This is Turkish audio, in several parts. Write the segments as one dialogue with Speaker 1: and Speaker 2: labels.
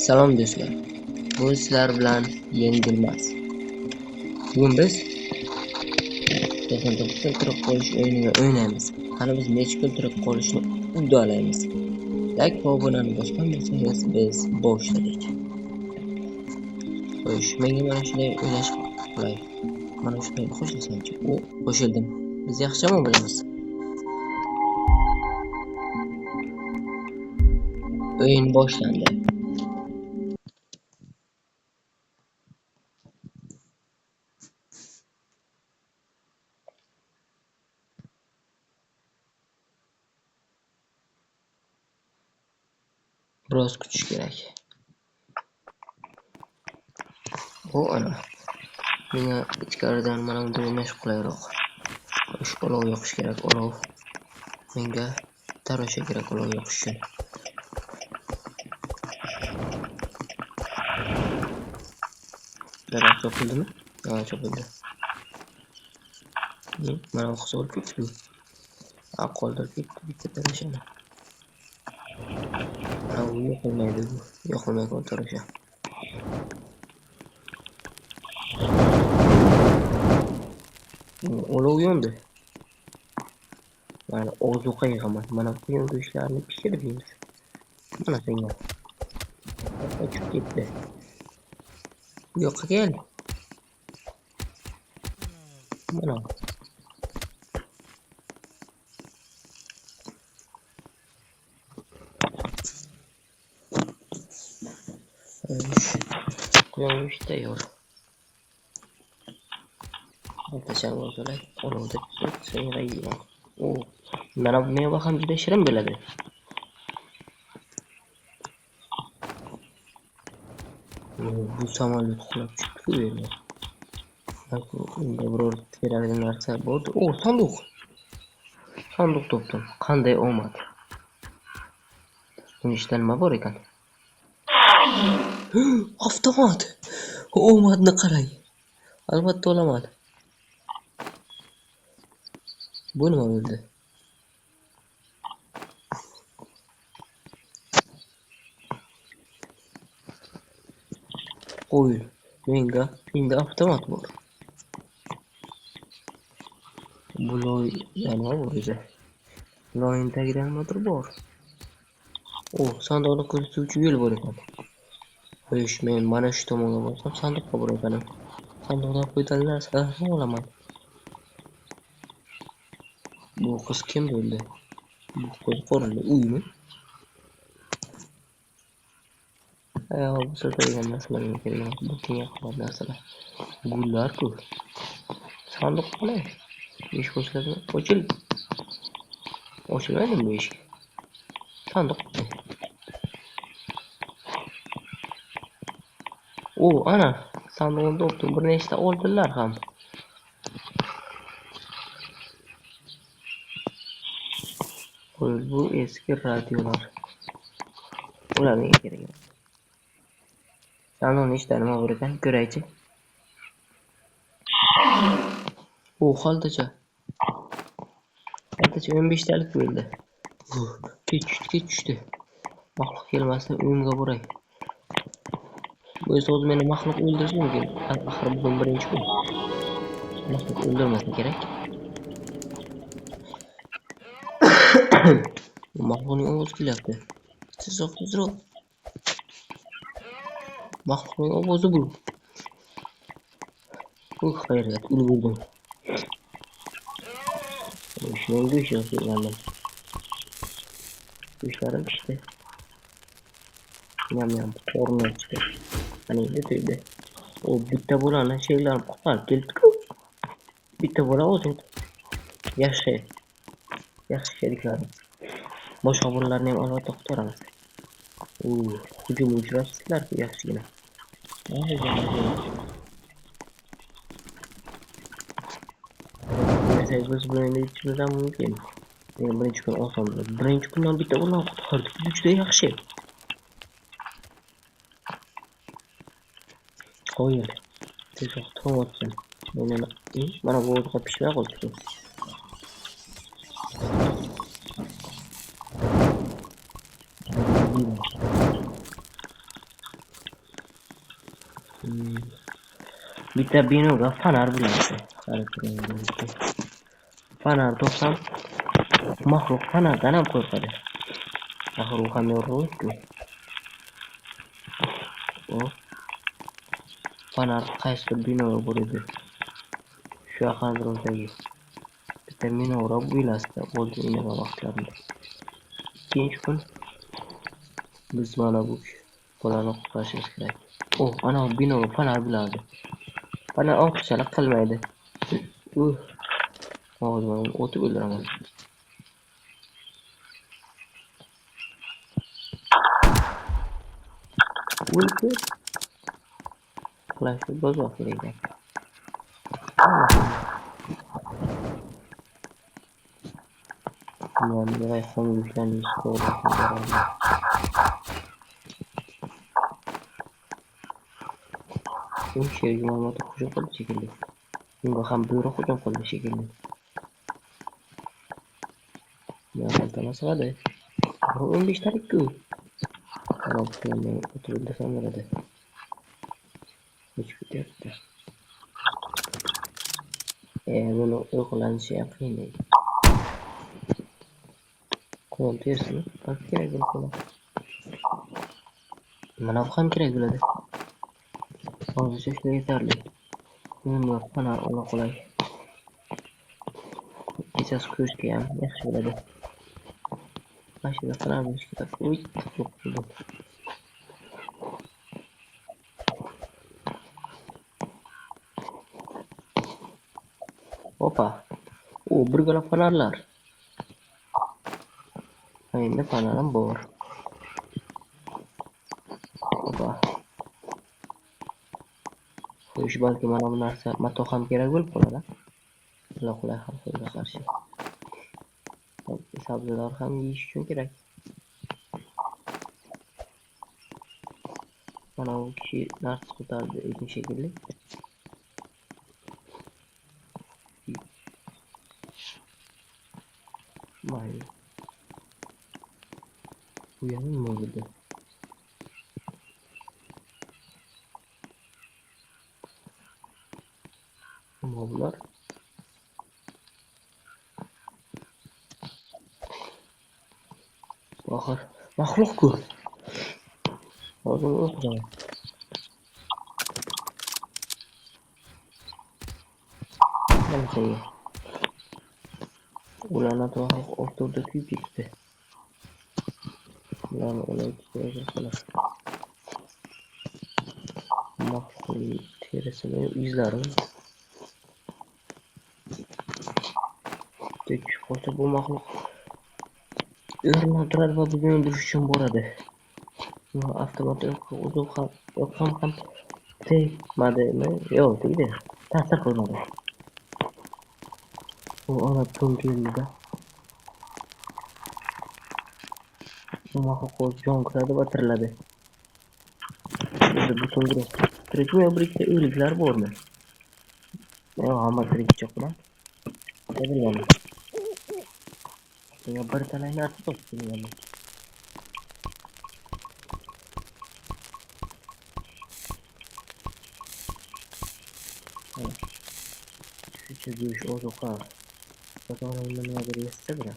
Speaker 1: Salom do'stlar, bu sizlar bilan Yengilmas. Bugun biz to'xtab turib qolish o'yinini o'ynaymiz. Qani biz necha kun turib qolishni uddalaymiz. Like va obunani bosgan bo'lsangiz biz boshladik. Xo'sh, menga mana shunday o'ynash qulay. Mana shunday qo'shilsam-chi. Qo'shildim. Biz yaxshimi bo'lamiz? O'yin boshlandi. Biroz kutish kerak. Ana. Menga ichkaridan mana bunday o'ynash qulayroq. Xo'sh, olov yoqish kerak, olov. Menga tarosha kerak olov yoqish uchun. Daraxt chopildimi? Ha, chopildi. Mana bu hisob ketdi. Qoldirib ketdi bitta tarashani. Bu yoqilmaydi bu. Yoqilmaydi tarasha. Olov yondi. Mana ozuqa yig'aman. Mana bu go'shtlarni pishirib yeymiz. Mana senga. Qochib ketdi. Bu yoqqa kel. Mana. Qo'yamiz tayyor. Tashar bo'lsalar, olovda so'ngraydi. Mana bu meva ham juda shirin bo'ladi. Bu samolyot qulab tushdi bu yerga. Unda biror kerakli narsa bordi. Sanduq. Sanduq topdim. Qanday omad. Buni ishdan nima bor ekan? Avtomat. Omadni qarang. Albatta olaman. Bu nima bo'ldi? Menga endi avtomat bor. Bu yana o'zi. Loyin tagida nimadir bor. Sanduqni ko'rsatuvchi yo'l bor ekan. Xo'sh, men mana shu tomonga borsam sanduqqa bor ekan. Sanduqdan foydali narsalarni olaman. Bu qiz kim bo'ldi? Bu qiz qo'rqinli uymi? Bu sotilgan narsalarga kelgan. Bu tenga qolgan narsalar. Gullar-ku. Sanduq qolay. Ish qo'shiladi. Ochilmaydi bu eshik. Sanduq. Ana. Sanduqni topdim. Bir nechta oldilar ham. Bu eski radiolar. Ularning kerak emas. Sanduqning ichida nima bor ekan? Ko'raychi. Xaltacha. 15 talik bo'ldi. Ketishdi. Maxluq kelmasa uyimga boray. Bu so'z meni maxluq o'ldirishi mumkin. Axir bugun birinchi kun. Maxluq o'ldirmasa kerak. Maxluqning ovozi kelyapti. Tezroq. Maxluqning ovozi bu. Xayriyat, ulgurdim. Shunday go'sht yozgandim. Go'shtlarim pishdi. Yam qorni chiqdi. Ana endi to'ydi. Bitta bo'lani sheylarni qutqarib keldi-ku. Bitta bola o'zi. Yaxshi sheriklarni. Boshqa bolalarni ham albatta qutqaramiz. Hujum uchrasizlar-ku yaxshigina. Biz bilan yetishimiz ham mumkin. Birinchi kun oson bo'ladi. Birinchi kundan bitta bo'lani qutqardik. Juda yaxshi. Qo'yil. Tezroq to'g'ri. Mana bu o'zga pishmay qoldi. değil. Bitta binoga fanar bilan fanar to'qsam maxluq fanardan ham qo'rqadi. Axir u ham yorug'ku. O fanar qaysi binoga bo'ladi? Shu yaqinroqdagi bitta minora bo'ylasida bo'ldi o'ynagan vaqtlarida. Ikkinchi kun biz mana bu bolani qutqarishimiz kerak. Ana binoga fanar biladi. Fanar ortiqchalik qilmaydi. Hozir o'tib o'ldiraman. O'ldi. Flashni bozor kerak. Mana iPhone yükleniyor. Bu şey Muhammed hücum qildi shekilli. Bunga ham buyruq hücum qildi shekilli. Ya qanday sig'adi? 15 tarik-ku. Tamam, men o'tirib sanaradi. Hech ketyapti. Buni uyg'olanishi ham qiyin edi. Qo'l tersini, kerak bo'ladi. Mana bu ham kerak bo'ladi. Hozircha shu yetarli. Buni fanar ola qolay. Kechasi ko'rishga ham yaxshi bo'ladi. Mashina fanar bo'lishi kerak. Uy, yo'q bo'ldi. Opa. Bir gala fanarlar. Endi fanarim bor. Opa. Xo'sh, balki mana bu narsa mato ham kerak bo'lib qoladi. Qulay xavfga qarshi. Sabzilar ham yeyish uchun kerak. Mana bu kishi narsa ko'tardi ekin shekilli. Mayli. Bu yana nima bo'ldi? Moblar. Axir maxluq-ku. Hozir o'qiyman. Mana ularni to'g'ri o'rtada kuyib ketdi. Ularni o'layotgan xolos. Maxluqning terisini izlari. Tekshirib qolsa bu maxluq o'rnidan turadi va bizni o'ldirish uchun boradi. Avtomat ham tegmadimi? Yo'q, tegdi. Ta'sir qilmadi. U olib keldi-da. Maxluq jon kiradi va tiriladi. Butun guruh tirikmi, birikta o'liklar bormi? Yo'q, hamma tirik chiqdi. Bilmadim. Ya bir talay narsa topdim yani. Şu görüş ozuqa. Bakalım nima berishsa bira.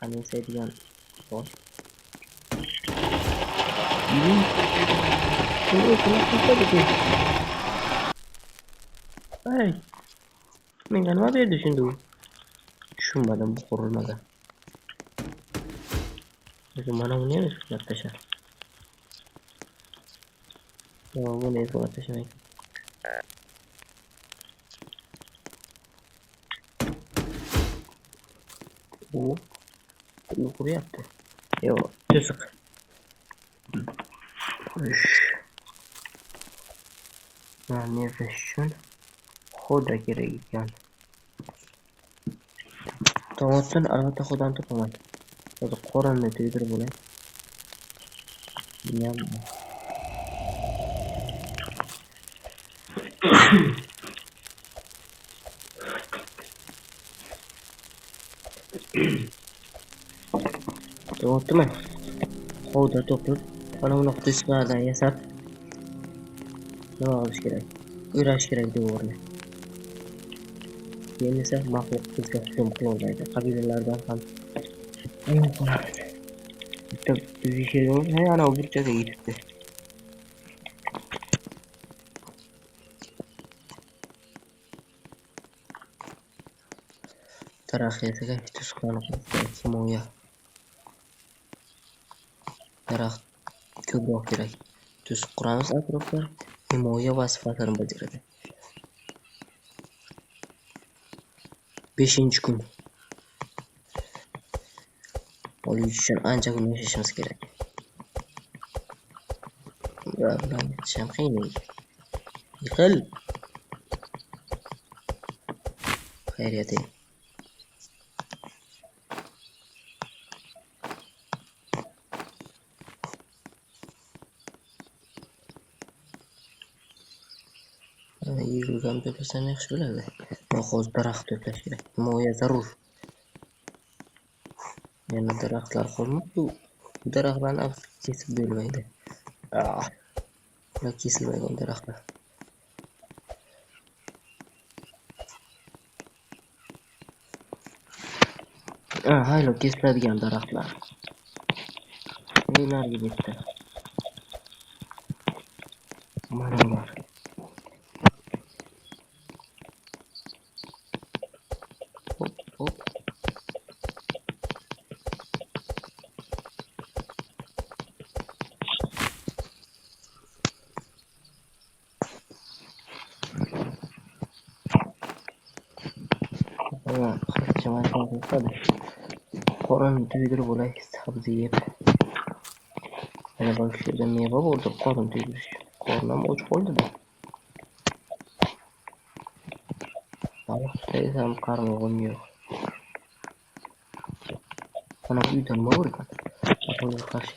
Speaker 1: Hani sevdiğin boş. Hey. Menga nima berdi shunda u? Tushunmadim bu qurilmada. Lekin mana buni ham ishlab tashlar. Yo, buni ishlab tashlamaydi. Bu kuryapti. Yo, to'siq. Mana uchun xoda kerak ekan. Tomatdan albatta xodan topaman. Hozir qorinni to'ydirib olay. Buniyam to'g'rimi? Ovda to'plab, ana bunaqa teshiklardan yasab nima qilish kerak? O'rash kerak devorni. Keyin esa maxluq bizga hujum qilolmaydi. Qabilalardan ham ayon qilamiz. Bitta bizga kelgan, ana bu burchaga yetibdi. Daraxtga to'siqlarni qo'yish kerak, himoya. Daraxt ko'proq kerak. To'siq quramiz atrofga, himoya vazifalarini bajaradi. 5-kun. Olish uchun ancha kun yashashimiz kerak. Ular bilan yashashim qiyin edi. Yiqil. Xayriyat edi. Yig'ilgan to'plasam yaxshi bo'ladi. Hozir daraxt to'plash kerak. Himoya zarur. Yana daraxtlar qolmadi. Daraxtlarni kesib bo'lmaydi. Ular kesilmaydi daraxtlar. Haylo kesiladigan daraxtlar. Nelarga bitta. Mana ular. Hop. Qorin to'ydirib olay, sabzi yeb. Mana bu yerda meva bo'ldi, qorin to'ydirish. Qornim och qoldi-da. Baliq tutaysam qarmog'im yo'q. Mana bu uydan nima bor ekan? Bunga qarshi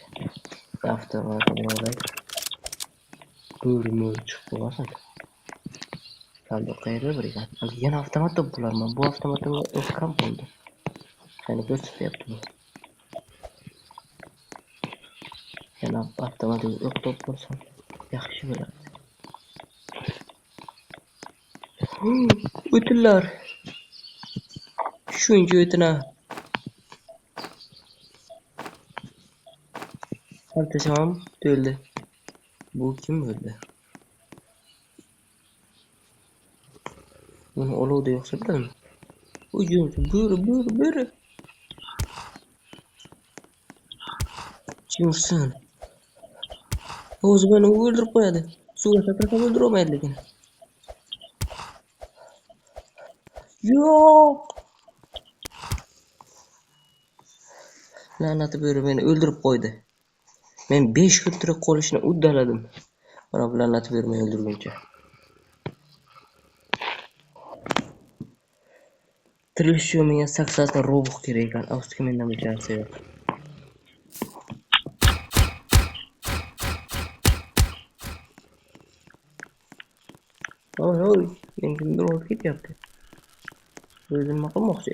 Speaker 1: avtomatni olay. Bo'rimi chiqib qolmasin. Saldo qayerda bir ekan? Yana avtomat topiblarman. Bu avtomatga o'xshab bo'ldi. Qani ko'rsatyapti bu. Yana avtomatga o'qib bo'lsam yaxshi bo'ladi. O'tinlar. Shuncha o'tina. Xaltacham to'ldi. Bu kim bo'ldi? Uni olovda yo'qsa biladimi? Hujum, bo'ri. Kimsin? O'zi beni o'ldirib qo'yadi. Suvga sakrab o'ldirolmaydi lekin. Yo'q. La'nati bo'ri meni o'ldirib qo'ydi. Men 5 kun tirik qolishni uddaladim. Mana bu la'nati bo'ri meni o'ldirguncha. Tirilish uchun menga 80 ta robuq kerak ekan. Avstriya mendan bichasi yo'q. Oy, men kimdir olib ketyapti. O'zim nima qilmoqchi?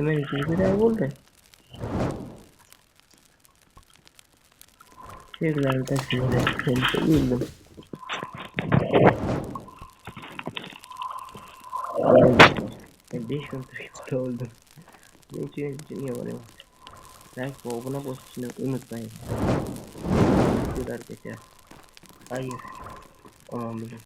Speaker 1: Men kimdir bo'ldi. Şeylerden şöyle kendisi öldüm. Ben 5 gün sonra öldüm. Bunun için niye var ya? Like ve abone olmayı unutmayın. Videolar geçer. Hayır. Aman bilin.